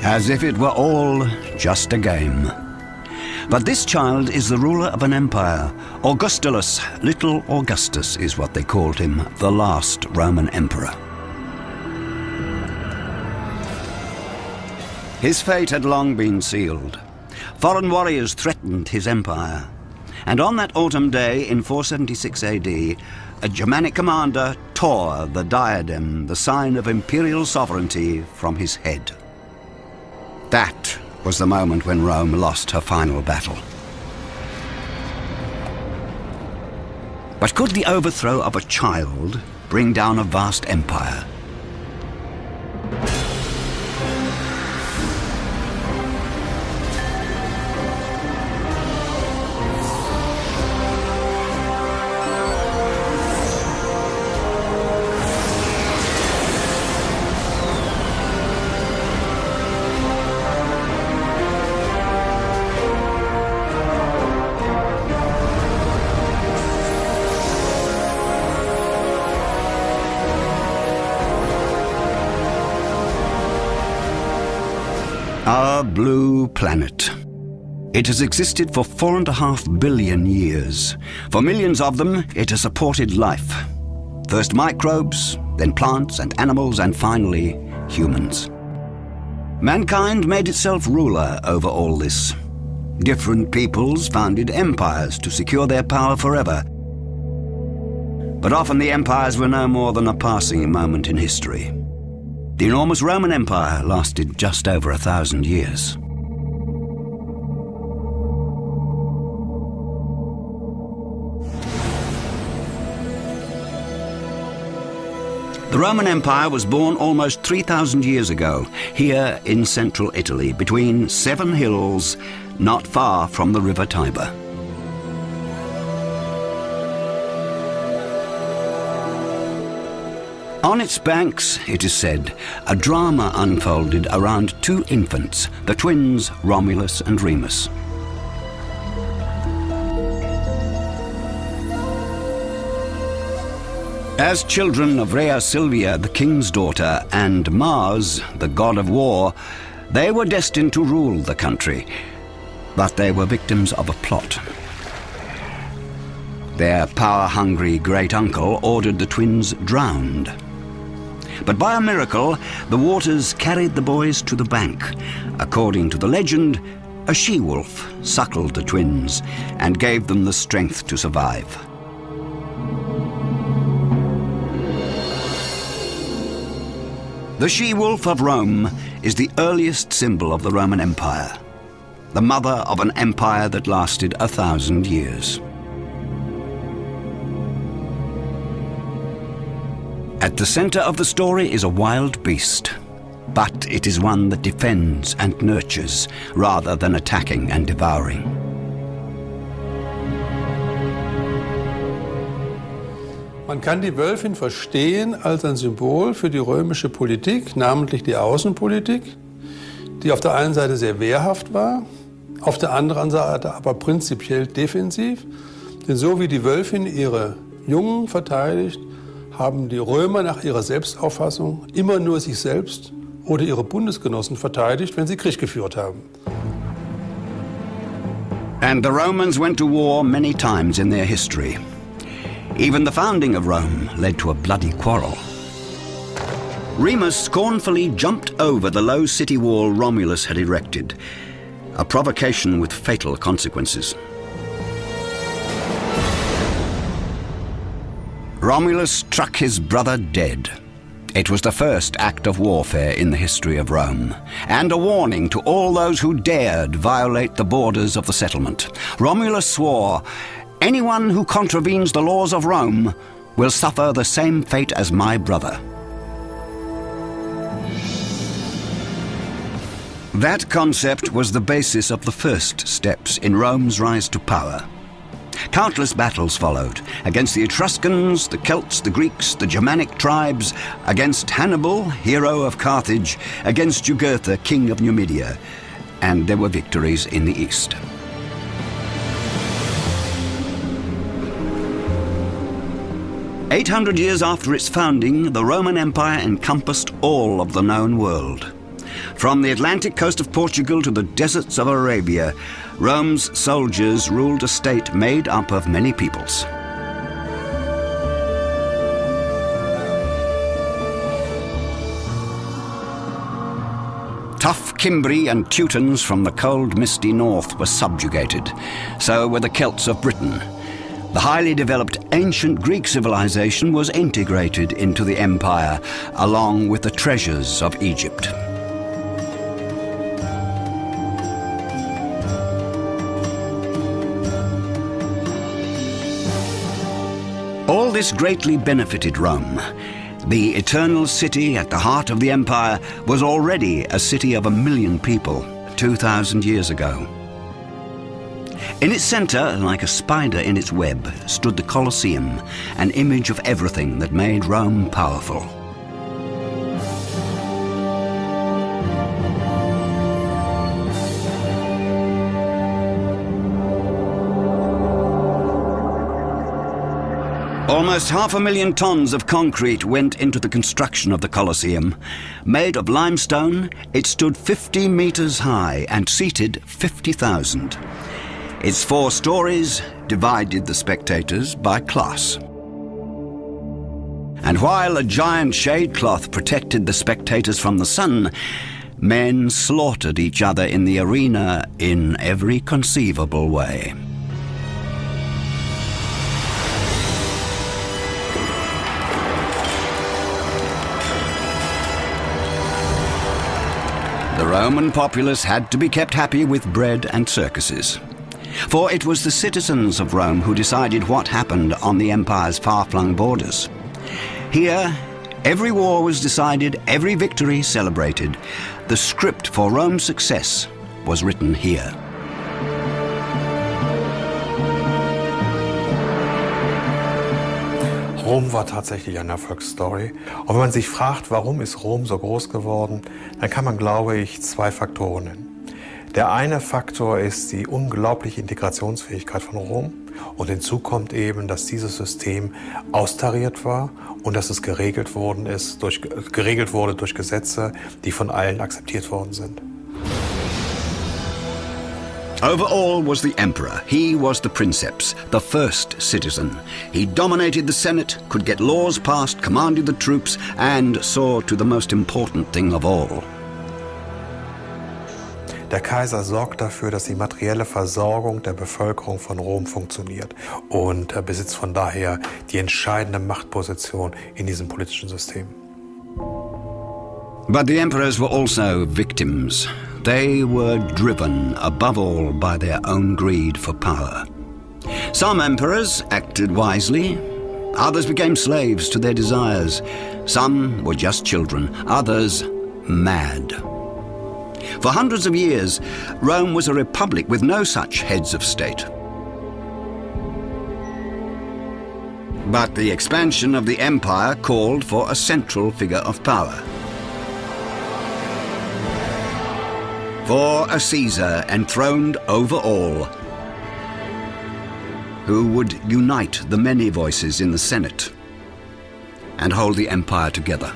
as if it were all just a game. But this child is the ruler of an empire. Augustulus, little Augustus is what they called him, the last Roman emperor. His fate had long been sealed. Foreign warriors threatened his empire. And on that autumn day in 476 AD, a Germanic commander tore the diadem, the sign of imperial sovereignty, from his head. That was the moment when Rome lost her final battle. But could the overthrow of a child bring down a vast empire? Our blue planet. It has existed for 4.5 billion years. For millions of them, it has supported life. First microbes, then plants and animals, and finally, humans. Mankind made itself ruler over all this. Different peoples founded empires to secure their power forever. But often the empires were no more than a passing moment in history. The enormous Roman Empire lasted just over 1,000 years. The Roman Empire was born almost 3,000 years ago, here in central Italy, between 7 hills, not far from the river Tiber. On its banks, it is said, a drama unfolded around 2 infants, the twins Romulus and Remus. As children of Rhea Silvia, the king's daughter, and Mars, the god of war, they were destined to rule the country, but they were victims of a plot. Their power-hungry great-uncle ordered the twins drowned. But by a miracle, the waters carried the boys to the bank. According to the legend, a she-wolf suckled the twins and gave them the strength to survive. The she-wolf of Rome is the earliest symbol of the Roman Empire, the mother of an empire that lasted 1,000 years. At the center of the story is a wild beast, but it is one that defends and nurtures rather than attacking and devouring. Man kann die Wölfin verstehen als ein Symbol für die römische Politik, namentlich die Außenpolitik, die auf der einen Seite sehr wehrhaft war, auf der anderen Seite aber prinzipiell defensiv. Denn so wie die Wölfin ihre Jungen verteidigt, haben die Römer nach ihrer Selbstauffassung immer nur sich selbst oder ihre Bundesgenossen verteidigt, wenn sie Krieg geführt haben. And the Romans went to war many times in their history. Even the founding of Rome led to a bloody quarrel. Remus scornfully jumped over the low city wall Romulus had erected, a provocation with fatal consequences. Romulus struck his brother dead. It was the first act of warfare in the history of Rome, and a warning to all those who dared violate the borders of the settlement. Romulus swore, "Anyone who contravenes the laws of Rome will suffer the same fate as my brother." That concept was the basis of the first steps in Rome's rise to power. Countless battles followed, against the Etruscans, the Celts, the Greeks, the Germanic tribes, against Hannibal, hero of Carthage, against Jugurtha, king of Numidia, and there were victories in the east. "800 years after its founding, the Roman Empire encompassed all of the known world. From the Atlantic coast of Portugal to the deserts of Arabia, Rome's soldiers ruled a state made up of many peoples. Tough Cimbri and Teutons from the cold, misty north were subjugated. So were the Celts of Britain. The highly developed ancient Greek civilization was integrated into the empire, along with the treasures of Egypt. All this greatly benefited Rome. The eternal city at the heart of the empire was already a city of 1 million people 2,000 years ago. In its center, like a spider in its web, stood the Colosseum, an image of everything that made Rome powerful. Almost 500,000 tons of concrete went into the construction of the Colosseum. Made of limestone, it stood 50 meters high and seated 50,000. Its 4 stories divided the spectators by class. And while a giant shade cloth protected the spectators from the sun, men slaughtered each other in the arena in every conceivable way. The Roman populace had to be kept happy with bread and circuses. For it was the citizens of Rome who decided what happened on the empire's far-flung borders. Here, every war was decided, every victory celebrated. The script for Rome's success was written here. Rom war tatsächlich eine Erfolgsstory. Und wenn man sich fragt, warum ist Rom so groß geworden, dann kann man, glaube ich, 2 Faktoren nennen. Der eine Faktor ist die unglaubliche Integrationsfähigkeit von Rom. Und hinzu kommt eben, dass dieses System austariert war und dass es geregelt wurde durch Gesetze, die von allen akzeptiert worden sind. Over all was the emperor. He was the princeps, the first citizen. He dominated the Senate, could get laws passed, commanded the troops, and saw to the most important thing of all. Der Kaiser sorgt dafür, dass die materielle Versorgung der Bevölkerung von Rom funktioniert und besitzt von daher die entscheidende Machtposition in diesem politischen System. But the emperors were also victims. They were driven, above all, by their own greed for power. Some emperors acted wisely. Others became slaves to their desires. Some were just children. Others, mad. For hundreds of years, Rome was a republic with no such heads of state. But the expansion of the empire called for a central figure of power. For a Caesar enthroned over all, who would unite the many voices in the Senate and hold the empire together.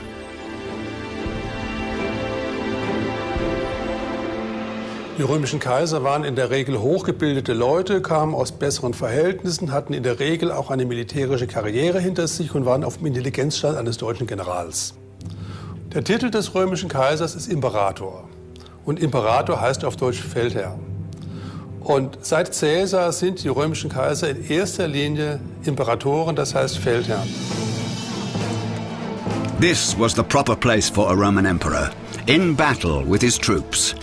Die römischen Kaiser waren in der Regel hochgebildete Leute, kamen aus besseren Verhältnissen, hatten in der Regel auch eine militärische Karriere hinter sich und waren auf dem Intelligenzstand eines deutschen Generals. Der Titel des römischen Kaisers ist Imperator. Und Imperator heißt auf Deutsch Feldherr. Und seit Caesar sind die römischen Kaiser in erster Linie Imperatoren, das heißt Feldherren. This was the proper place for a Roman emperor, in battle with his troops.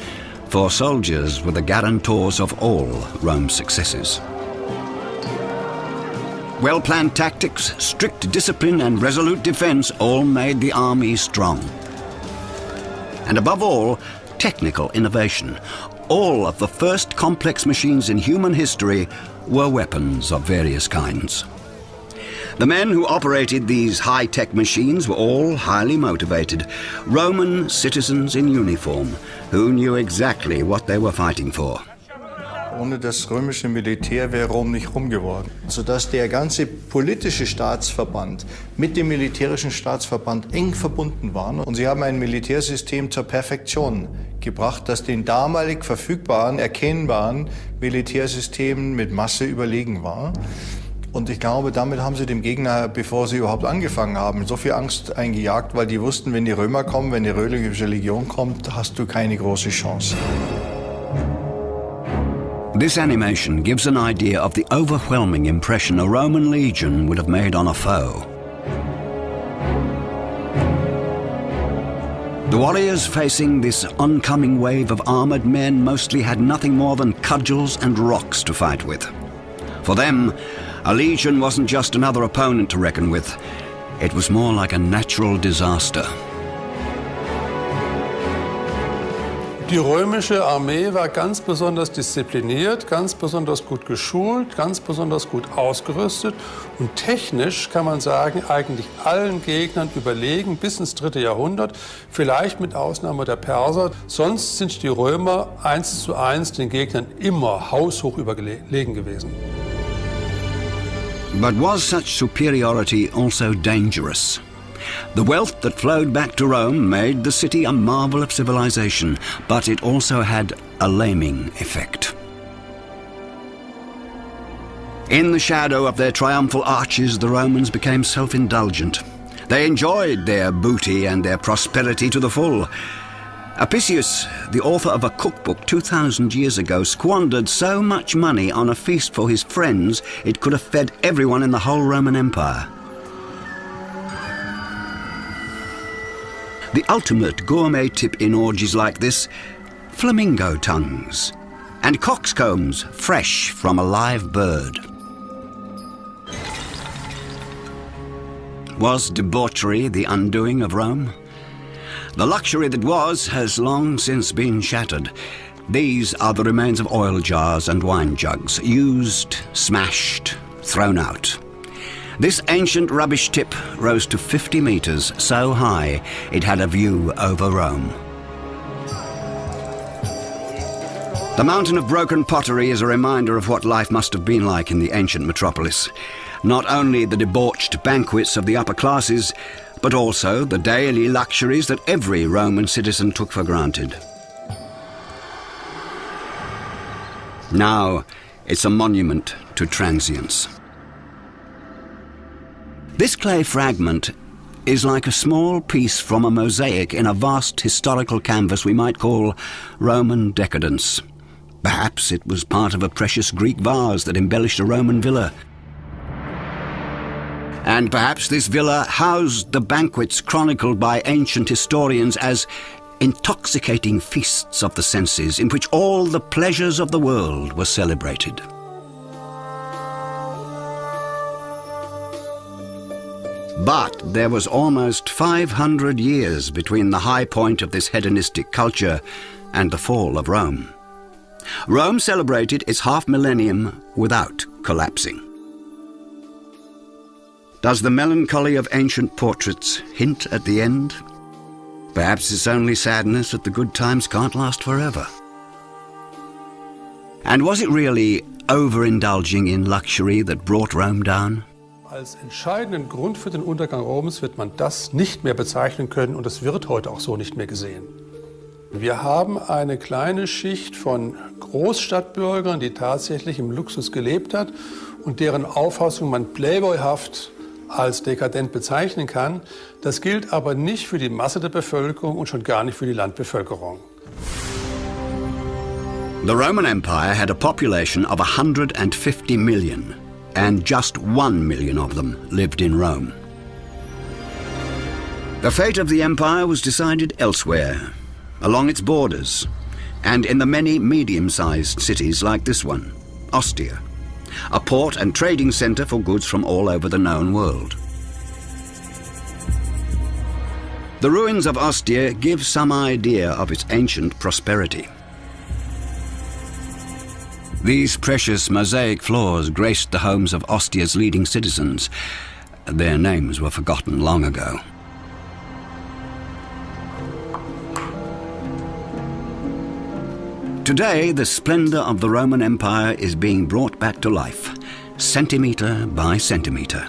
For soldiers were the guarantors of all Rome's successes. Well-planned tactics, strict discipline and resolute defense all made the army strong. And above all, technical innovation. All of the first complex machines in human history were weapons of various kinds. The men who operated these high-tech machines were all highly motivated, Roman citizens in uniform who knew exactly what they were fighting for. Ohne das römische Militär wäre Rom nicht Rom geworden. Sodass der ganze politische Staatsverband mit dem militärischen Staatsverband eng verbunden waren. Und sie haben ein Militärsystem zur Perfektion gebracht, das den damalig verfügbaren, erkennbaren Militärsystemen mit Masse überlegen war. Und ich glaube, damit haben sie dem Gegner, bevor sie überhaupt angefangen haben, so viel Angst eingejagt, weil die wussten, wenn die Römer kommen, wenn die römische Legion kommt, hast du keine große Chance. This animation gives an idea of the overwhelming impression a Roman legion would have made on a foe. The warriors facing this oncoming wave of armoured men mostly had nothing more than cudgels and rocks to fight with. For them, a legion wasn't just another opponent to reckon with. It was more like a natural disaster. Die römische Armee war ganz besonders diszipliniert, ganz besonders gut geschult, ganz besonders gut ausgerüstet und technisch kann man sagen, eigentlich allen Gegnern überlegen bis ins 3. Jahrhundert, vielleicht mit Ausnahme der Perser. Sonst sind die Römer 1:1 den Gegnern immer haushoch überlegen gewesen. But was such superiority also dangerous? The wealth that flowed back to Rome made the city a marvel of civilization, but it also had a laming effect. In the shadow of their triumphal arches, the Romans became self-indulgent. They enjoyed their booty and their prosperity to the full. Apicius, the author of a cookbook 2,000 years ago, squandered so much money on a feast for his friends it could have fed everyone in the whole Roman Empire. The ultimate gourmet tip in orgies like this, flamingo tongues and coxcombs fresh from a live bird. Was debauchery the undoing of Rome? The luxury that was has long since been shattered. These are the remains of oil jars and wine jugs, used, smashed, thrown out. This ancient rubbish tip rose to 50 meters, so high it had a view over Rome. The mountain of broken pottery is a reminder of what life must have been like in the ancient metropolis. Not only the debauched banquets of the upper classes, but also the daily luxuries that every Roman citizen took for granted. Now it's a monument to transience. This clay fragment is like a small piece from a mosaic in a vast historical canvas we might call Roman decadence. Perhaps it was part of a precious Greek vase that embellished a Roman villa. And perhaps this villa housed the banquets chronicled by ancient historians as intoxicating feasts of the senses in which all the pleasures of the world were celebrated. But there was almost 500 years between the high point of this hedonistic culture and the fall of Rome. Rome celebrated its half-millennium without collapsing. Does the melancholy of ancient portraits hint at the end? Perhaps it's only sadness that the good times can't last forever. And was it really overindulging in luxury that brought Rome down? Als entscheidenden Grund für den Untergang Roms wird man das nicht mehr bezeichnen können und es wird heute auch so nicht mehr gesehen. Wir haben eine kleine Schicht von Großstadtbürgern, die tatsächlich im Luxus gelebt hat und deren Auffassung man playboyhaft als dekadent bezeichnen kann. Das gilt aber nicht für die Masse der Bevölkerung und schon gar nicht für die Landbevölkerung. The Roman Empire had a population of 150 million. And just 1 million of them lived in Rome. The fate of the empire was decided elsewhere, along its borders, and in the many medium-sized cities like this one, Ostia, a port and trading centre for goods from all over the known world. The ruins of Ostia give some idea of its ancient prosperity. These precious mosaic floors graced the homes of Ostia's leading citizens. Their names were forgotten long ago. Today, the splendor of the Roman Empire is being brought back to life, centimeter by centimeter.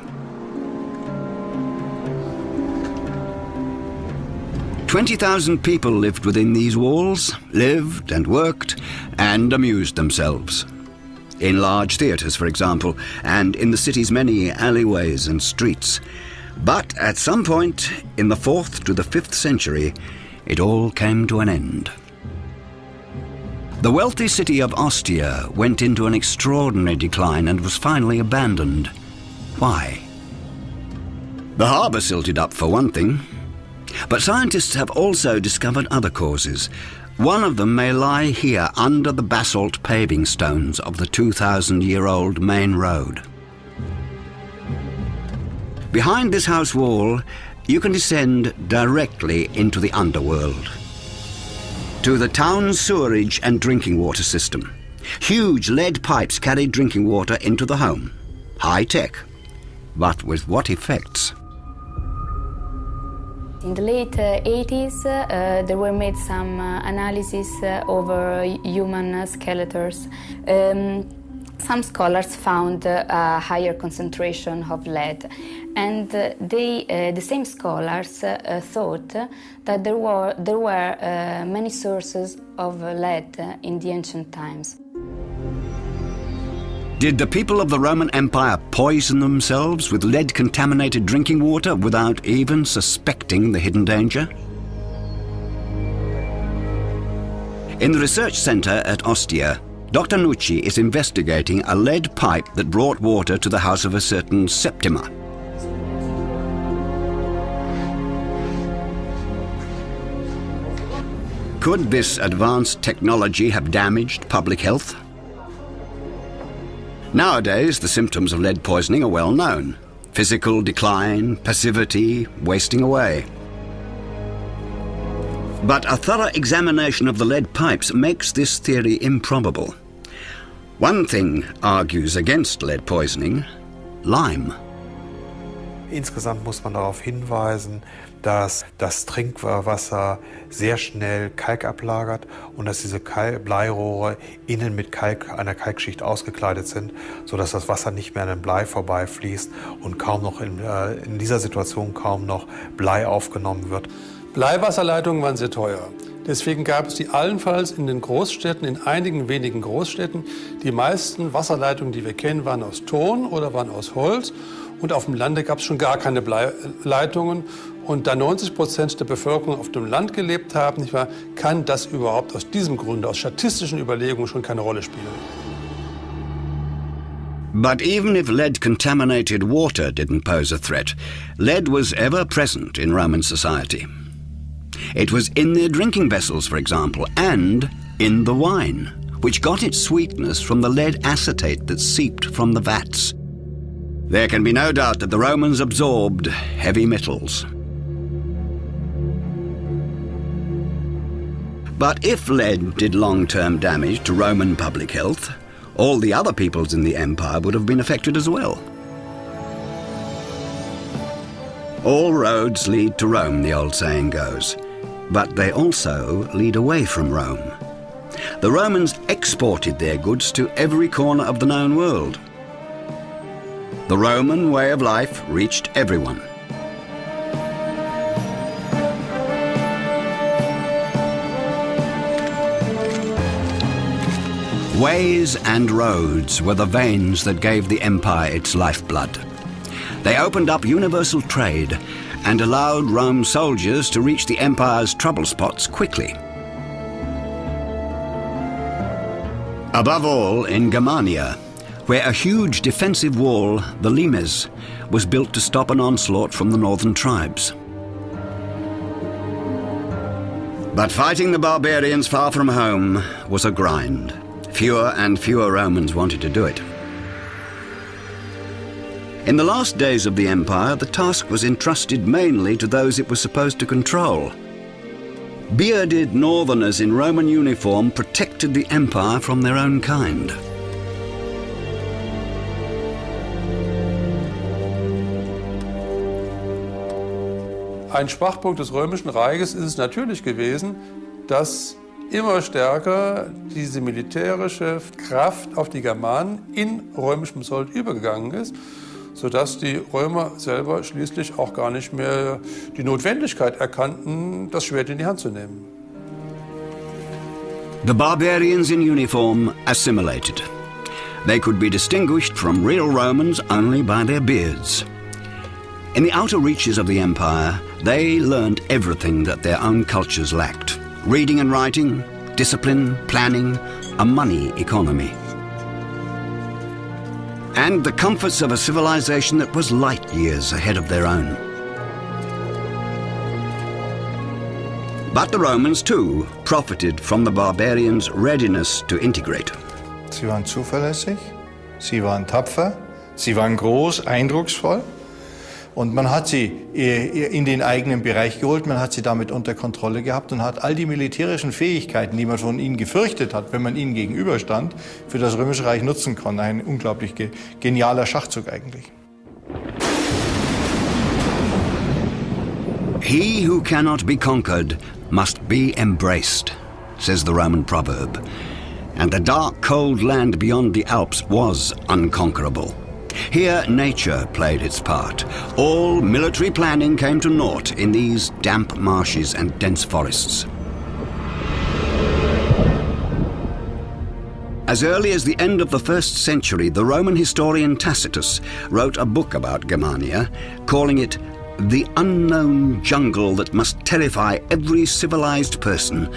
20,000 people lived within these walls, lived and worked and amused themselves. In large theatres, for example, and in the city's many alleyways and streets. But at some point, in the 4th to the 5th century, it all came to an end. The wealthy city of Ostia went into an extraordinary decline and was finally abandoned. Why? The harbour silted up, for one thing. But scientists have also discovered other causes. One of them may lie here under the basalt paving stones of the 2,000-year-old main road. Behind this house wall, you can descend directly into the underworld, to the town's sewerage and drinking water system. Huge lead pipes carried drinking water into the home. High tech. But with what effects? In the late 80s, there were made some analyses over human skeletons. Some scholars found a higher concentration of lead, and the same scholars thought that there were many sources of lead in the ancient times. Did the people of the Roman Empire poison themselves with lead-contaminated drinking water without even suspecting the hidden danger? In the research centre at Ostia, Dr. Nucci is investigating a lead pipe that brought water to the house of a certain Septima. Could this advanced technology have damaged public health? Nowadays, the symptoms of lead poisoning are well known. Physical decline, passivity, wasting away. But a thorough examination of the lead pipes makes this theory improbable. One thing argues against lead poisoning: lime. Insgesamt muss man darauf hinweisen, dass das Trinkwasser sehr schnell Kalk ablagert und dass diese Bleirohre innen mit einer Kalkschicht ausgekleidet sind, sodass das Wasser nicht mehr an dem Blei vorbeifließt und kaum noch in dieser Situation kaum noch Blei aufgenommen wird. Bleiwasserleitungen waren sehr teuer. Deswegen gab es die allenfalls in den Großstädten, in einigen wenigen Großstädten. Die meisten Wasserleitungen, die wir kennen, waren aus Ton oder waren aus Holz. Und auf dem Lande gab es schon gar keine Bleileitungen. Und da 90% der Bevölkerung auf dem Land gelebt haben, nicht wahr, kann das überhaupt aus diesem Grunde, aus statistischen Überlegungen schon keine Rolle spielen. But even if lead-contaminated water didn't pose a threat, lead was ever present in Roman society. It was in their drinking vessels, for example, and in the wine, which got its sweetness from the lead acetate that seeped from the vats. There can be no doubt that the Romans absorbed heavy metals. But if lead did long-term damage to Roman public health, all the other peoples in the empire would have been affected as well. All roads lead to Rome, the old saying goes, but they also lead away from Rome. The Romans exported their goods to every corner of the known world. The Roman way of life reached everyone. Ways and roads were the veins that gave the empire its lifeblood. They opened up universal trade and allowed Rome's soldiers to reach the empire's trouble spots quickly. Above all, in Germania, where a huge defensive wall, the limes, was built to stop an onslaught from the northern tribes. But fighting the barbarians far from home was a grind. Fewer and fewer Romans wanted to do it. In the last days of the empire, the task was entrusted mainly to those it was supposed to control. Bearded northerners in Roman uniform protected the empire from their own kind. Ein Schwachpunkt des Römischen Reiches ist es natürlich gewesen, dass immer stärker diese militärische Kraft auf die Germanen in römischem Sold übergegangen ist, sodass die Römer selber schließlich auch gar nicht mehr die Notwendigkeit erkannten, das Schwert in die Hand zu nehmen. The barbarians in uniform assimilated. They could be distinguished from real Romans only by their beards. In the outer reaches of the empire, they learned everything that their own cultures lacked. Reading and writing, discipline, planning, a money economy. And the comforts of a civilization that was light years ahead of their own. But the Romans too profited from the barbarians' readiness to integrate. Sie waren zuverlässig, sie waren tapfer, sie waren groß, eindrucksvoll. Und man hat sie in den eigenen Bereich geholt, man hat sie damit unter Kontrolle gehabt und hat all die militärischen Fähigkeiten, die man von ihnen gefürchtet hat, wenn man ihnen gegenüberstand, für das Römische Reich nutzen konnte. Ein unglaublich genialer Schachzug eigentlich. He who cannot be conquered must be embraced, says the Roman proverb. And the dark, cold land beyond the Alps was unconquerable. Here nature played its part. All military planning came to naught in these damp marshes and dense forests. As early as the end of the 1st century, the Roman historian Tacitus wrote a book about Germania, calling it the unknown jungle that must terrify every civilized person.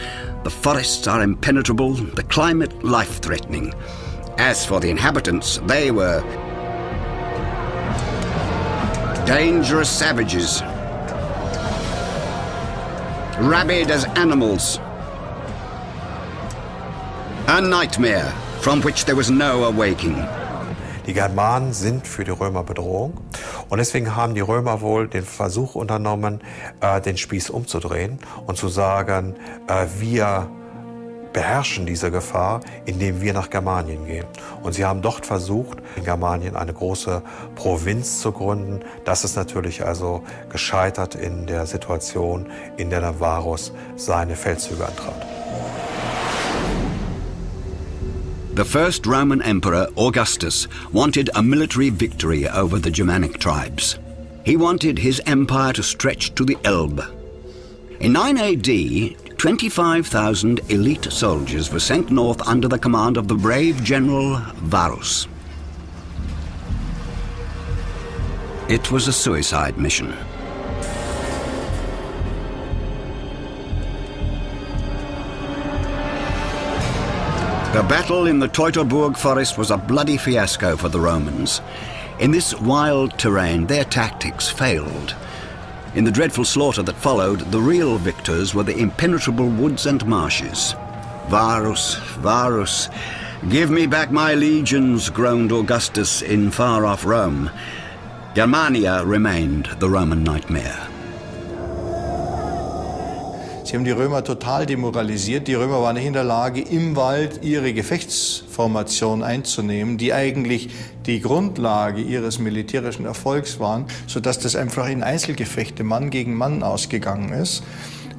The forests are impenetrable, the climate life-threatening. As for the inhabitants, they were dangerous savages, rabid as animals, a nightmare from which there was no awaking. Die Germanen sind für die Römer Bedrohung und deswegen haben die Römer wohl den Versuch unternommen, den Spieß umzudrehen und zu sagen, wir beherrschen diese Gefahr, indem wir nach Germanien gehen. Und sie haben dort versucht, in Germanien eine große Provinz zu gründen. Das ist natürlich also gescheitert in der Situation, in der der Varus seine Feldzüge antrat. The first Roman emperor, Augustus, wanted a military victory over the Germanic tribes. He wanted his empire to stretch to the Elbe. In 9 AD, 25,000 elite soldiers were sent north under the command of the brave general Varus. It was a suicide mission. The battle in the Teutoburg forest was a bloody fiasco for the Romans. In this wild terrain, their tactics failed. In the dreadful slaughter that followed, the real victors were the impenetrable woods and marshes. Varus, Varus, give me back my legions, groaned Augustus in far-off Rome. Germania remained the Roman nightmare. Sie haben die Römer total demoralisiert. Die Römer waren nicht in der Lage, im Wald ihre Gefechtsformation einzunehmen, die eigentlich die Grundlage ihres militärischen Erfolgs waren, sodass das einfach in Einzelgefechte Mann gegen Mann ausgegangen ist.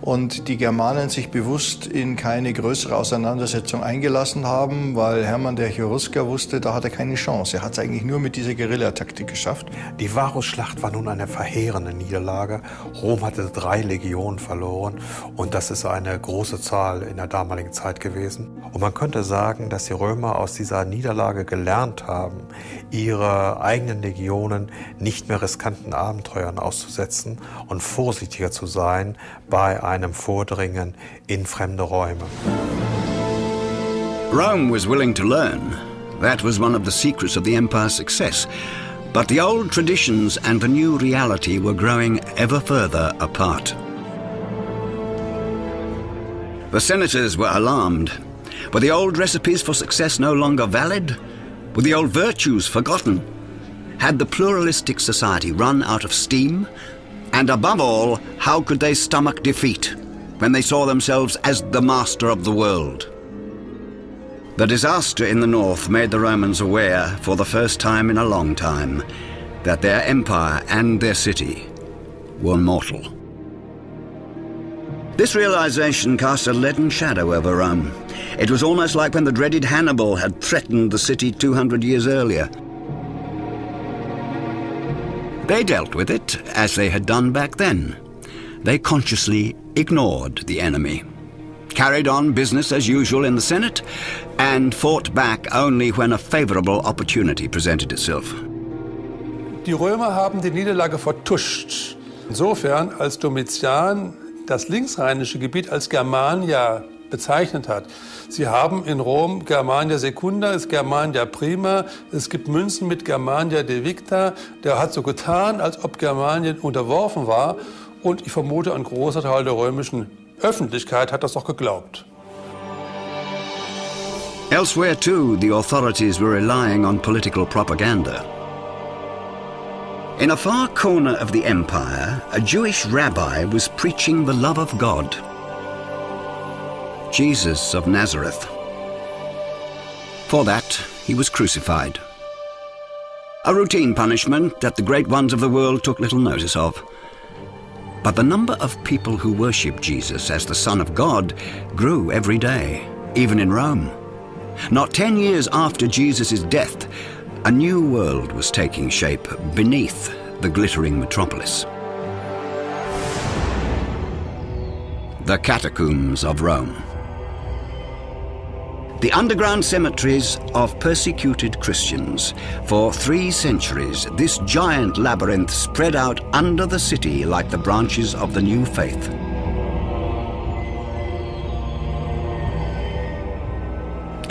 Und die Germanen sich bewusst in keine größere Auseinandersetzung eingelassen haben, weil Hermann der Cherusker wusste, da hat er keine Chance. Er hat es eigentlich nur mit dieser Guerillataktik geschafft. Die Varusschlacht war nun eine verheerende Niederlage. Rom hatte 3 Legionen verloren und das ist eine große Zahl in der damaligen Zeit gewesen. Und man könnte sagen, dass die Römer aus dieser Niederlage gelernt haben, ihre eigenen Legionen nicht mehr riskanten Abenteuern auszusetzen und vorsichtiger zu sein bei einem Vordringen in fremde Räume. Rome was willing to learn. That was one of the secrets of the empire's success. But the old traditions and the new reality were growing ever further apart. The senators were alarmed. Were the old recipes for success no longer valid? Were the old virtues forgotten? Had the pluralistic society run out of steam? And above all, how could they stomach defeat when they saw themselves as the master of the world? The disaster in the north made the Romans aware, for the first time in a long time, that their empire and their city were mortal. This realization cast a leaden shadow over Rome. It was almost like when the dreaded Hannibal had threatened the city 200 years earlier. They dealt with it as they had done back then. They consciously ignored the enemy, carried on business as usual in the Senate, and fought back only when a favorable opportunity presented itself. Die Römer haben die Niederlage vertuscht. Insofern, als Domitian das linksrheinische Gebiet als Germania bezeichnet hat. Sie haben in Rom Germania Secunda, es ist Germania Prima, es gibt Münzen mit Germania Devicta. Der hat so getan, als ob Germanien unterworfen war, und ich vermute, ein großer Teil der römischen Öffentlichkeit hat das auch geglaubt. Elsewhere too, the authorities were relying on political propaganda. In a far corner of the empire, a Jewish rabbi was preaching the love of God. Jesus of Nazareth. For that, he was crucified. A routine punishment that the great ones of the world took little notice of. But the number of people who worshiped Jesus as the Son of God grew every day, even in Rome. Not 10 years after Jesus' death, a new world was taking shape beneath the glittering metropolis. The catacombs of Rome. The underground cemeteries of persecuted Christians. For 3 centuries, this giant labyrinth spread out under the city like the branches of the new faith.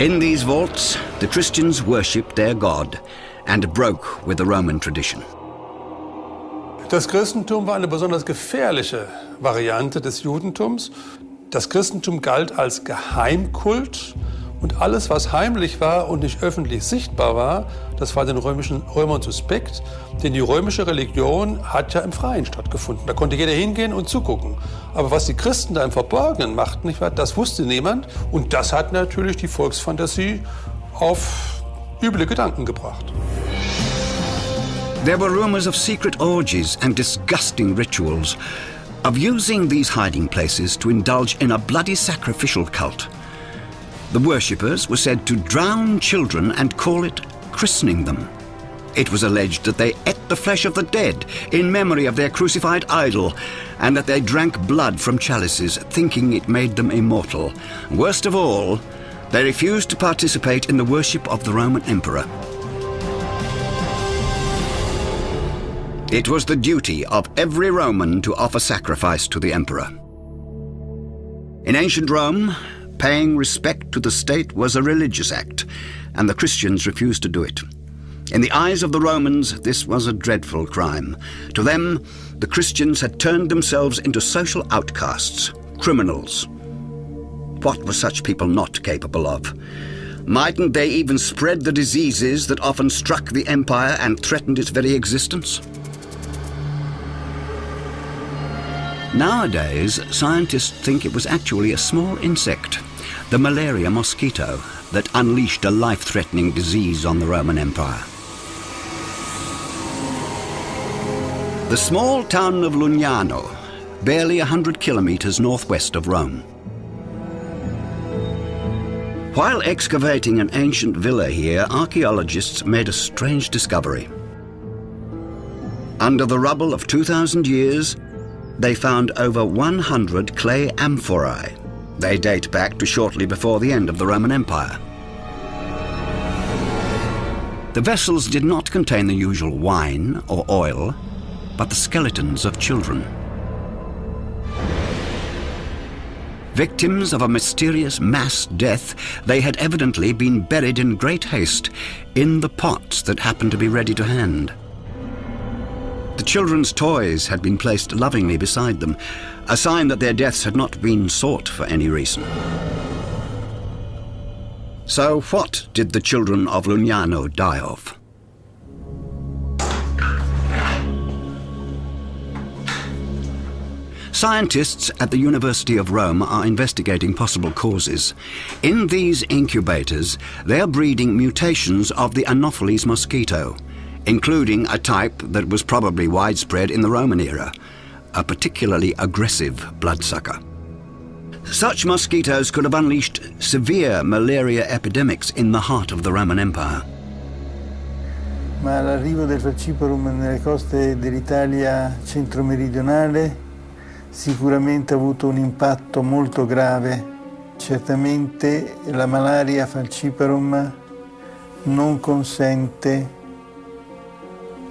In these vaults, the Christians worshipped their God and broke with the Roman tradition. Das Christentum war eine besonders gefährliche Variante des Judentums. Das Christentum galt als Geheimkult, und alles, was heimlich war und nicht öffentlich sichtbar war, das war den Römern suspekt, denn die römische Religion hat ja im Freien stattgefunden. Da konnte jeder hingehen und zugucken. Aber was die Christen da im Verborgenen machten, nicht wahr, das wusste niemand, und das hat natürlich die Volksfantasie auf üble Gedanken gebracht. There were rumors of secret orgies and disgusting rituals, of using these hiding places to indulge in a bloody sacrificial cult. The worshippers were said to drown children and call it christening them. It was alleged that they ate the flesh of the dead in memory of their crucified idol, and that they drank blood from chalices, thinking it made them immortal. Worst of all, they refused to participate in the worship of the Roman emperor. It was the duty of every Roman to offer sacrifice to the emperor. In ancient Rome, paying respect to the state was a religious act, and the Christians refused to do it. In the eyes of the Romans, this was a dreadful crime. To them, the Christians had turned themselves into social outcasts, criminals. What were such people not capable of? Mightn't they even spread the diseases that often struck the empire and threatened its very existence? Nowadays, scientists think it was actually a small insect, the malaria mosquito, that unleashed a life-threatening disease on the Roman Empire. The small town of Lugnano, barely 100 kilometers northwest of Rome. While excavating an ancient villa here, archaeologists made a strange discovery. Under the rubble of 2,000 years, they found over 100 clay amphorae. They date back to shortly before the end of the Roman Empire. The vessels did not contain the usual wine or oil, but the skeletons of children. Victims of a mysterious mass death, they had evidently been buried in great haste in the pots that happened to be ready to hand. The children's toys had been placed lovingly beside them, a sign that their deaths had not been sought for any reason. So what did the children of Lugnano die of? Scientists at the University of Rome are investigating possible causes. In these incubators, they are breeding mutations of the Anopheles mosquito, including a type that was probably widespread in the Roman era, a particularly aggressive bloodsucker. Such mosquitoes could have unleashed severe malaria epidemics in the heart of the Roman Empire. Ma l'arrivo del falciparum nelle coste dell'Italia centro-meridionale sicuramente ha avuto un impatto molto grave. Certamente la malaria falciparum non consente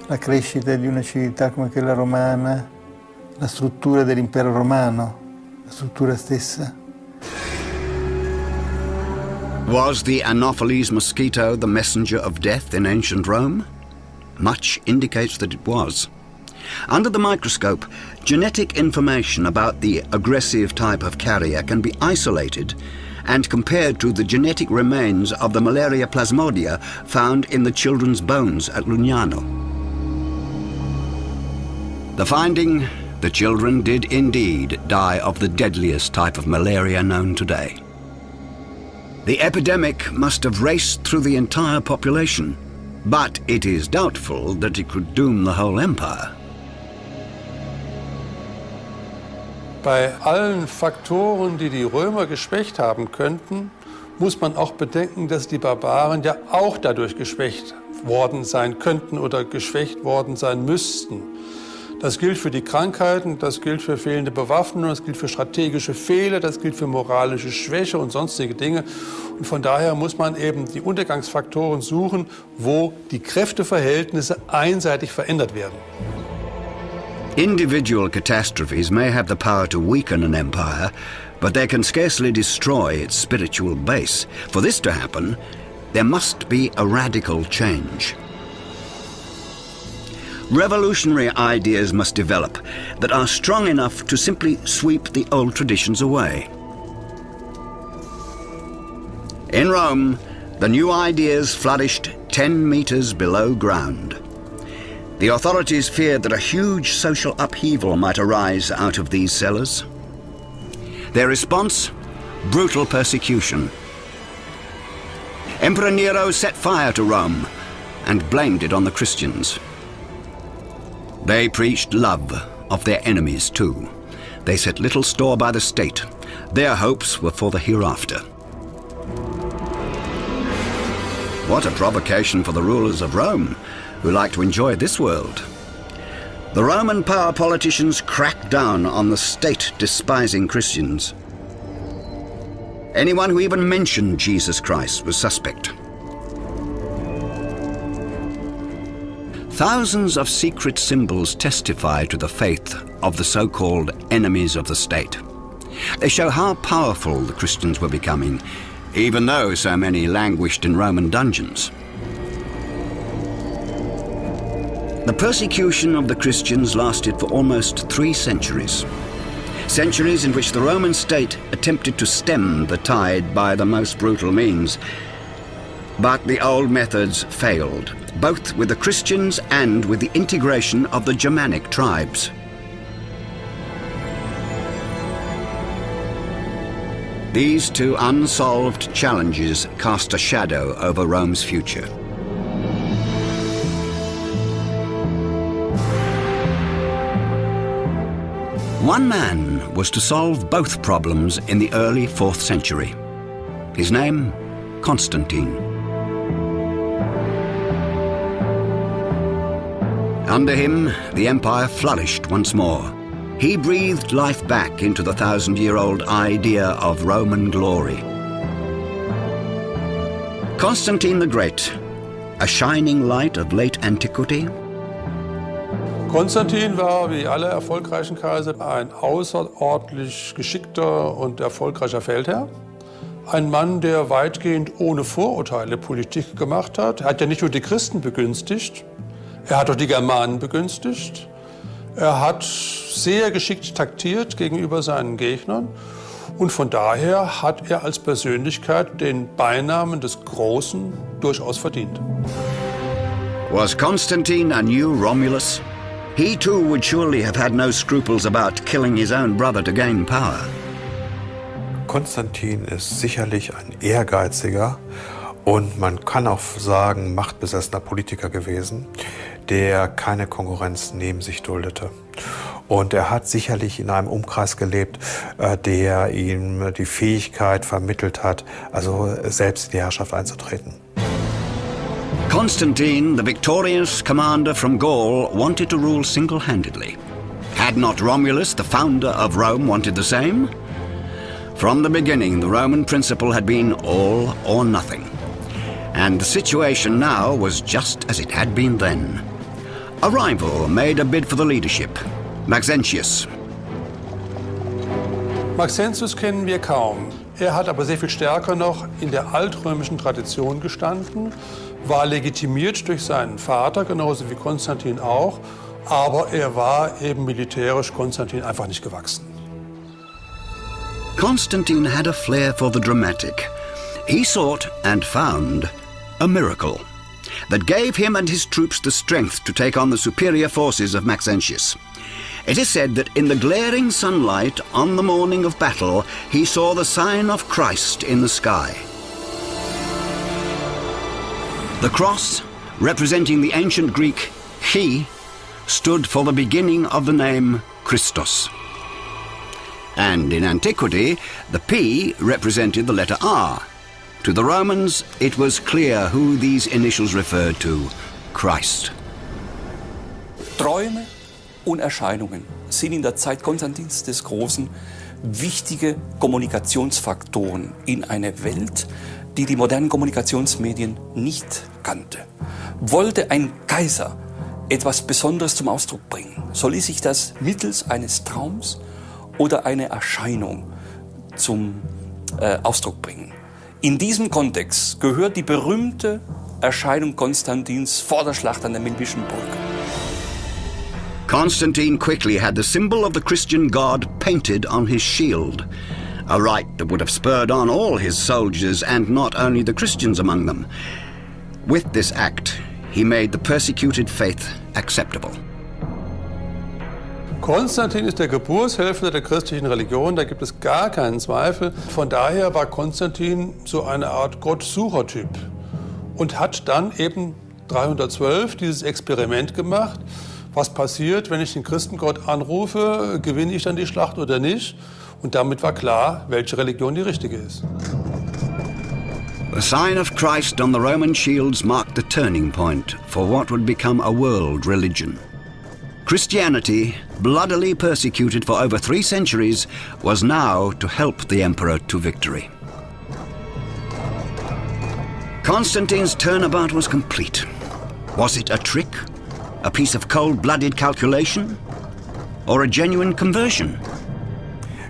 la crescita di una civiltà come quella romana, la struttura dell'impero romano, la struttura stessa. Was the Anopheles mosquito the messenger of death in ancient Rome? Much indicates that it was. Under the microscope, genetic information about the aggressive type of carrier can be isolated and compared to the genetic remains of the malaria plasmodia found in the children's bones at Lugnano. The finding, the children did indeed die of the deadliest type of malaria known today. The epidemic must have raced through the entire population, but it is doubtful that it could doom the whole empire. Bei allen Faktoren, die die Römer geschwächt haben könnten, muss man auch bedenken, dass die Barbaren ja auch dadurch geschwächt worden sein könnten oder geschwächt worden sein müssten. Das gilt für die Krankheiten, das gilt für fehlende Bewaffnung, das gilt für strategische Fehler, das gilt für moralische Schwäche und sonstige Dinge. Und von daher muss man eben die Untergangsfaktoren suchen, wo die Kräfteverhältnisse einseitig verändert werden. Individual catastrophes may have the power to weaken an empire, but they can scarcely destroy its spiritual base. For this to happen, there must be a radical change. Revolutionary ideas must develop that are strong enough to simply sweep the old traditions away. In Rome, the new ideas flourished 10 meters below ground. The authorities feared that a huge social upheaval might arise out of these cellars. Their response? Brutal persecution. Emperor Nero set fire to Rome and blamed it on the Christians. They preached love of their enemies too. They set little store by the state. Their hopes were for the hereafter. What a provocation for the rulers of Rome, who like to enjoy this world. The Roman power politicians cracked down on the state-despising Christians. Anyone who even mentioned Jesus Christ was suspect. Thousands of secret symbols testify to the faith of the so-called enemies of the state. They show how powerful the Christians were becoming, even though so many languished in Roman dungeons. The persecution of the Christians lasted for almost 3 centuries. Centuries in which the Roman state attempted to stem the tide by the most brutal means. But the old methods failed, both with the Christians and with the integration of the Germanic tribes. These two unsolved challenges cast a shadow over Rome's future. One man was to solve both problems in the early 4th century. His name, Constantine. Under him, the empire flourished once more. He breathed life back into the 1,000-year-old idea of Roman glory. Constantine the Great, a shining light of late antiquity. Konstantin war, wie alle erfolgreichen Kaiser, ein außerordentlich geschickter und erfolgreicher Feldherr. Ein Mann, der weitgehend ohne Vorurteile Politik gemacht hat. Er hat ja nicht nur die Christen begünstigt, er hat auch die Germanen begünstigt. Er hat sehr geschickt taktiert gegenüber seinen Gegnern. Und von daher hat er als Persönlichkeit den Beinamen des Großen durchaus verdient. Was Constantine a new Romulus? He too would surely have had no scruples about killing his own brother to gain power. Konstantin ist sicherlich ein ehrgeiziger und man kann auch sagen, machtbesessener Politiker gewesen, der keine Konkurrenz neben sich duldete. Und er hat sicherlich in einem Umkreis gelebt, der ihm die Fähigkeit vermittelt hat, also selbst in die Herrschaft einzutreten. Constantine, the victorious commander from Gaul, wanted to rule single-handedly. Had not Romulus, the founder of Rome, wanted the same? From the beginning, the Roman principle had been all or nothing. And the situation now was just as it had been then. A rival made a bid for the leadership, Maxentius. Maxentius kennen wir kaum. Er hat aber sehr viel stärker noch in der altrömischen Tradition gestanden, war legitimiert durch seinen Vater, genauso wie Konstantin auch, aber er war eben militärisch Konstantin einfach nicht gewachsen. Constantine had a flair for the dramatic. He sought and found a miracle that gave him and his troops the strength to take on the superior forces of Maxentius. It is said that in the glaring sunlight on the morning of battle, he saw the sign of Christ in the sky. The cross, representing the ancient Greek chi, stood for the beginning of the name Christos. And in antiquity, the P represented the letter R. To the Romans, it was clear who these initials referred to: Christ. Träume und Erscheinungen sind in der Zeit Konstantins des Großen wichtige Kommunikationsfaktoren in einer Welt, die die modernen Kommunikationsmedien nicht kannte. Wollte ein Kaiser etwas Besonderes zum Ausdruck bringen, so ließ sich das mittels eines Traums oder einer Erscheinung zum Ausdruck bringen. In diesem Kontext gehört die berühmte Erscheinung Konstantins vor der Schlacht an der Milvischen Brücke. Constantine quickly had the symbol of the Christian God painted on his shield, a rite that would have spurred on all his soldiers and not only the Christians among them. With this act, he made the persecuted faith acceptable. Konstantin ist der Geburtshelfer der christlichen Religion, da gibt es gar keinen Zweifel. Von daher war Konstantin so eine Art Gottsuchertyp und hat dann eben 312 dieses Experiment gemacht. Was passiert, wenn ich den Christengott anrufe? Gewinne ich dann die Schlacht oder nicht? Und damit war klar, welche Religion die richtige ist. The sign of Christ on the Roman shields marked the turning point for what would become a world religion. Christianity, bloodily persecuted for over 3 centuries, was now to help the emperor to victory. Constantine's turnabout was complete. Was it a trick? A piece of cold-blooded calculation? Or a genuine conversion?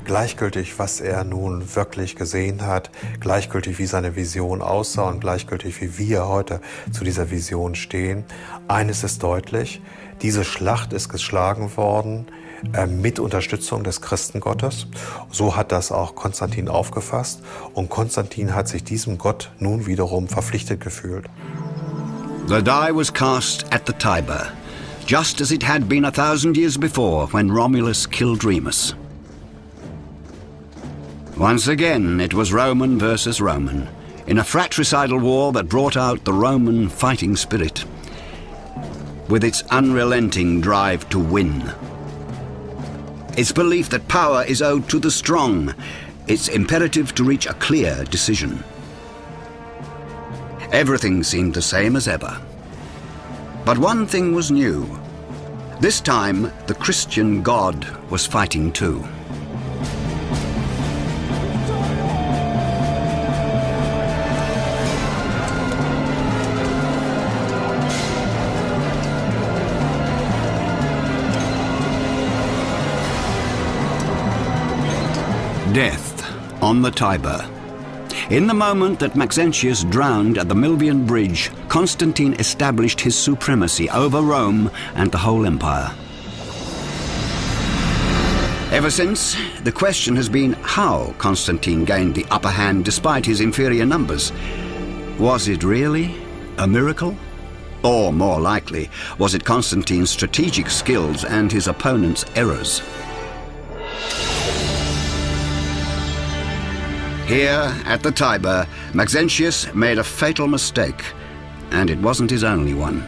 Gleichgültig, was er nun wirklich gesehen hat, gleichgültig, wie seine Vision aussah und gleichgültig, wie wir heute zu dieser Vision stehen, eines ist deutlich: Diese Schlacht ist geschlagen worden mit Unterstützung des Christengottes. So hat das auch Konstantin aufgefasst und Konstantin hat sich diesem Gott nun wiederum verpflichtet gefühlt. The die was cast at the Tiber, just as it had been 1,000 years before when Romulus killed Remus. Once again, it was Roman versus Roman, in a fratricidal war that brought out the Roman fighting spirit, with its unrelenting drive to win. Its belief that power is owed to the strong, its imperative to reach a clear decision. Everything seemed the same as ever. But one thing was new. This time, the Christian God was fighting too. Death on the Tiber. In the moment that Maxentius drowned at the Milvian Bridge, Constantine established his supremacy over Rome and the whole empire. Ever since, the question has been how Constantine gained the upper hand despite his inferior numbers. Was it really a miracle? Or, more likely, was it Constantine's strategic skills and his opponent's errors? Here, at the Tiber, Maxentius made a fatal mistake, and it wasn't his only one.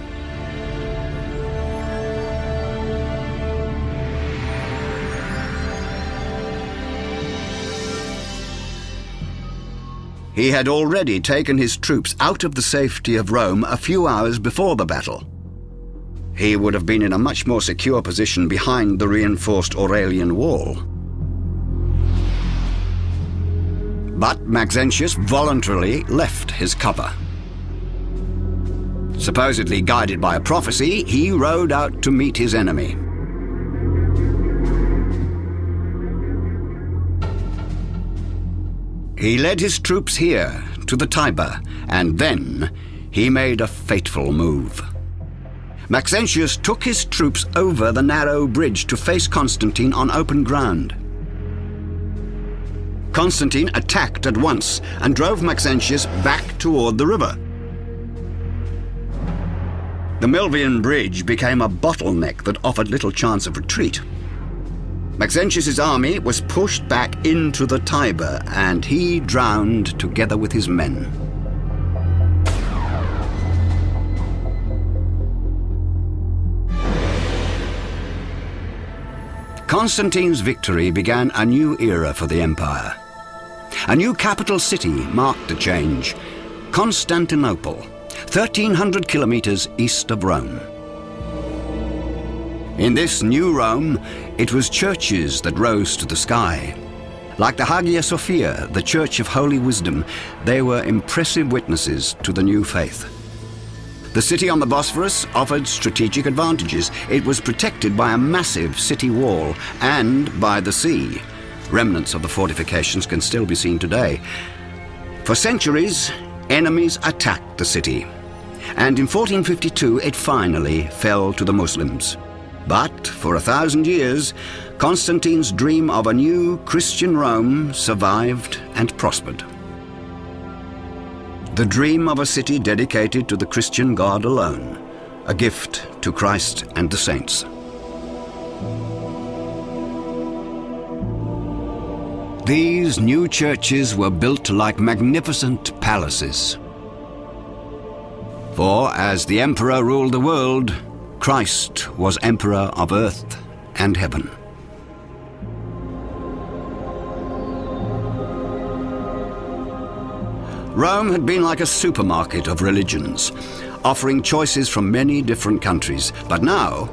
He had already taken his troops out of the safety of Rome a few hours before the battle. He would have been in a much more secure position behind the reinforced Aurelian wall. But Maxentius voluntarily left his cover. Supposedly guided by a prophecy, he rode out to meet his enemy. He led his troops here, to the Tiber, and then he made a fateful move. Maxentius took his troops over the narrow bridge to face Constantine on open ground. Constantine attacked at once and drove Maxentius back toward the river. The Milvian bridge became a bottleneck that offered little chance of retreat. Maxentius's army was pushed back into the Tiber, and he drowned together with his men. Constantine's victory began a new era for the empire. A new capital city marked the change: Constantinople, 1,300 kilometers east of Rome. In this new Rome, it was churches that rose to the sky. Like the Hagia Sophia, the Church of Holy Wisdom, they were impressive witnesses to the new faith. The city on the Bosphorus offered strategic advantages. It was protected by a massive city wall and by the sea. Remnants of the fortifications can still be seen today. For centuries, enemies attacked the city. And in 1452, it finally fell to the Muslims. But for 1,000 years, Constantine's dream of a new Christian Rome survived and prospered. The dream of a city dedicated to the Christian God alone, a gift to Christ and the saints. These new churches were built like magnificent palaces. For as the emperor ruled the world, Christ was emperor of earth and heaven. Rome had been like a supermarket of religions, offering choices from many different countries. But now,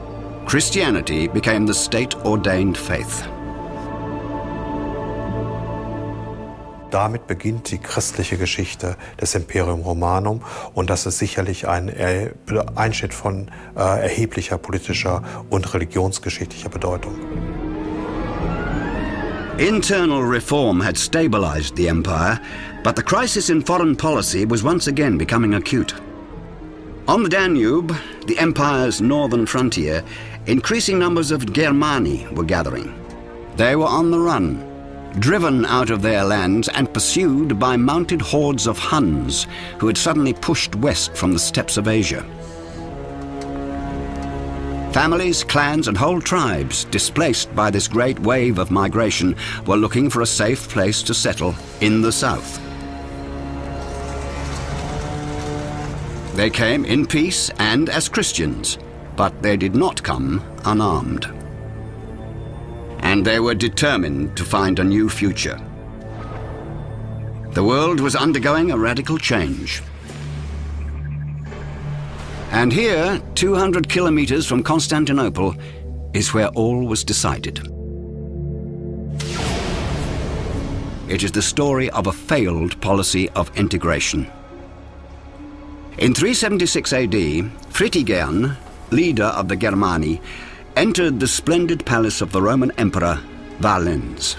Christianity became the state-ordained faith. Damit beginnt die christliche Geschichte des Imperium Romanum, und das ist sicherlich ein Einschnitt von erheblicher politischer und religionsgeschichtlicher Bedeutung. Internal reform had stabilized the empire, but the crisis in foreign policy was once again becoming acute. On the Danube, the empire's northern frontier, increasing numbers of Germani were gathering. They were on the run, driven out of their lands and pursued by mounted hordes of Huns who had suddenly pushed west from the steppes of Asia. Families, clans, and whole tribes, displaced by this great wave of migration, were looking for a safe place to settle in the south. They came in peace and as Christians, but they did not come unarmed. And they were determined to find a new future. The world was undergoing a radical change. And here, 200 kilometers from Constantinople, is where all was decided. It is the story of a failed policy of integration. In 376 AD, Fritigern, leader of the Germani, entered the splendid palace of the Roman Emperor Valens.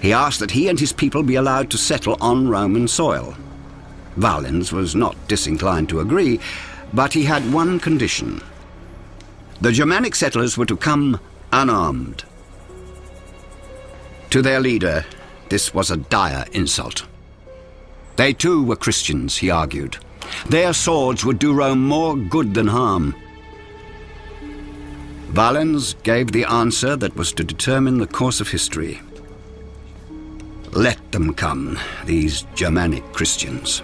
He asked that he and his people be allowed to settle on Roman soil. Valens was not disinclined to agree, but he had one condition. The Germanic settlers were to come unarmed. To their leader, this was a dire insult. They too were Christians, he argued. Their swords would do Rome more good than harm. Valens gave the answer that was to determine the course of history. Let them come, these Germanic Christians.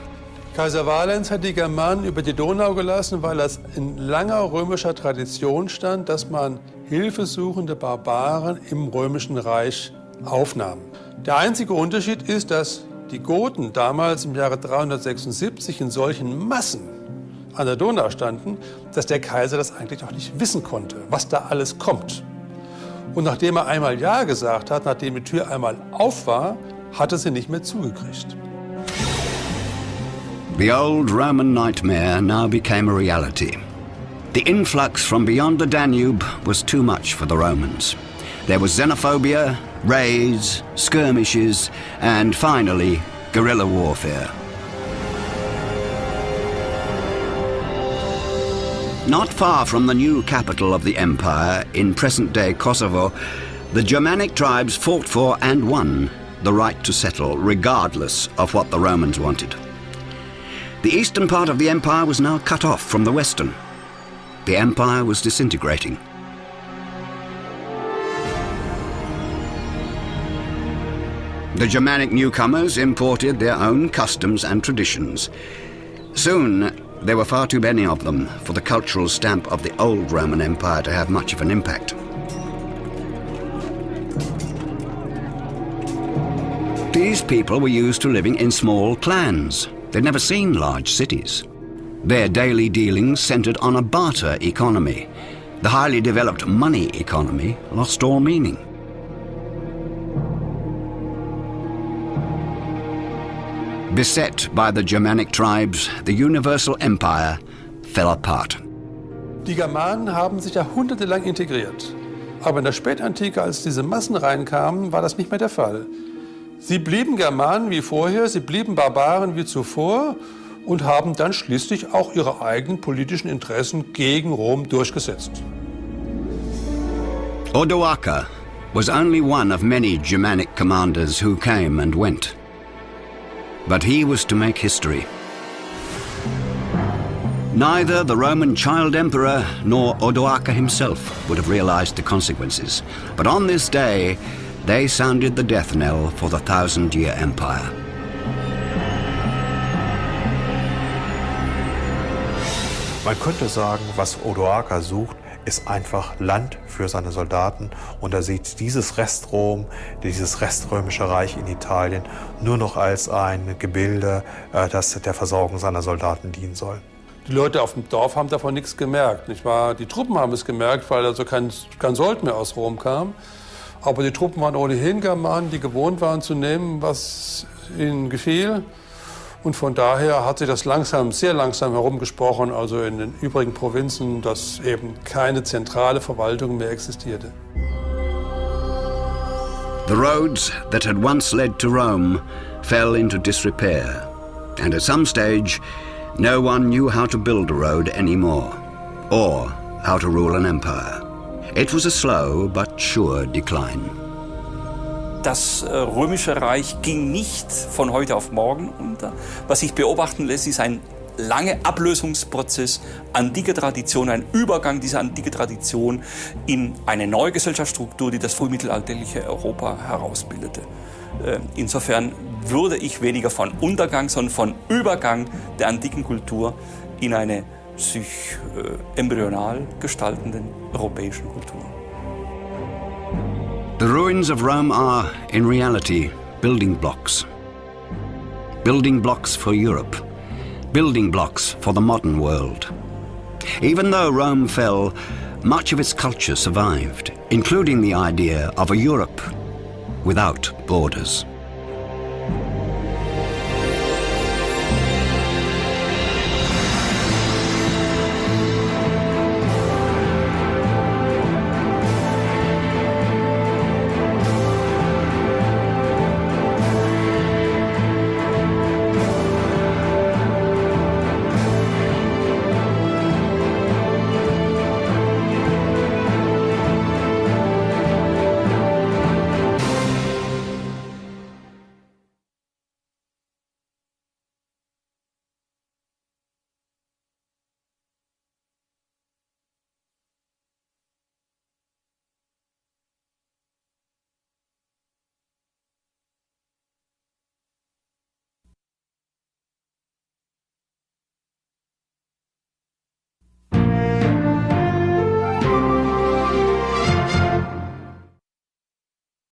Kaiser Valens hat die Germanen über die Donau gelassen, weil es in langer römischer Tradition stand, dass man hilfesuchende Barbaren im römischen Reich aufnahm. Der einzige Unterschied ist, dass die Goten damals im Jahre 376 in solchen Massen an der Donau standen, dass der Kaiser das eigentlich auch nicht wissen konnte, was da alles kommt. Und nachdem er einmal Ja gesagt hat, nachdem die Tür einmal auf war, hat er sie nicht mehr zugekriegt. The old Roman nightmare now became a reality. The influx from beyond the Danube was too much for the Romans. There was xenophobia, raids, skirmishes, and finally, guerrilla warfare. Not far from the new capital of the empire, in present-day Kosovo, the Germanic tribes fought for and won the right to settle, regardless of what the Romans wanted. The eastern part of the empire was now cut off from the western. The empire was disintegrating. The Germanic newcomers imported their own customs and traditions. Soon, there were far too many of them for the cultural stamp of the old Roman Empire to have much of an impact. These people were used to living in small clans. They'd never seen large cities. Their daily dealings centered on a barter economy. The highly developed money economy lost all meaning. Beset by the Germanic tribes, the universal empire fell apart. Die Germanen haben sich jahrhundertelang integriert. Aber in der Spätantike, als diese Massen reinkamen, war das nicht mehr der Fall. Sie blieben Germanen wie vorher, sie blieben Barbaren wie zuvor und haben dann schließlich auch ihre eigenen politischen Interessen gegen Rom durchgesetzt. Odoacer was only one of many Germanic commanders who came and went. But he was to make history. Neither the Roman child emperor nor Odoacer himself would have realized the consequences. But on this day, they sounded the death knell for the 1,000-year empire. Man könnte sagen, was Odoacer sucht, ist einfach Land für seine Soldaten, und er sieht dieses Restrom, dieses reströmische Reich in Italien nur noch als ein Gebilde, das der Versorgung seiner Soldaten dienen soll. Die Leute auf dem Dorf haben davon nichts gemerkt, nicht wahr? Die Truppen haben es gemerkt, weil also kein Sold mehr aus Rom kam. Aber die Truppen waren ohnehin Germanen, die gewohnt waren zu nehmen, was ihnen gefiel. Und von daher hat sich das sehr langsam herumgesprochen, also in den übrigen Provinzen, dass eben keine zentrale Verwaltung mehr existierte. The roads that had once led to Rome fell into disrepair, and at some stage, no one knew how to build a road anymore, or how to rule an empire. It was a slow but sure decline. Das Römische Reich ging nicht von heute auf morgen unter. Was sich beobachten lässt, ist ein langer Ablösungsprozess antiker Tradition, ein Übergang dieser antiken Tradition in eine neue Gesellschaftsstruktur, die das frühmittelalterliche Europa herausbildete. Insofern würde ich weniger von Untergang, sondern von Übergang der antiken Kultur in eine sich embryonal gestaltenden europäischen Kultur. The ruins of Rome are, in reality, building blocks. Building blocks for Europe. Building blocks for the modern world. Even though Rome fell, much of its culture survived, including the idea of a Europe without borders.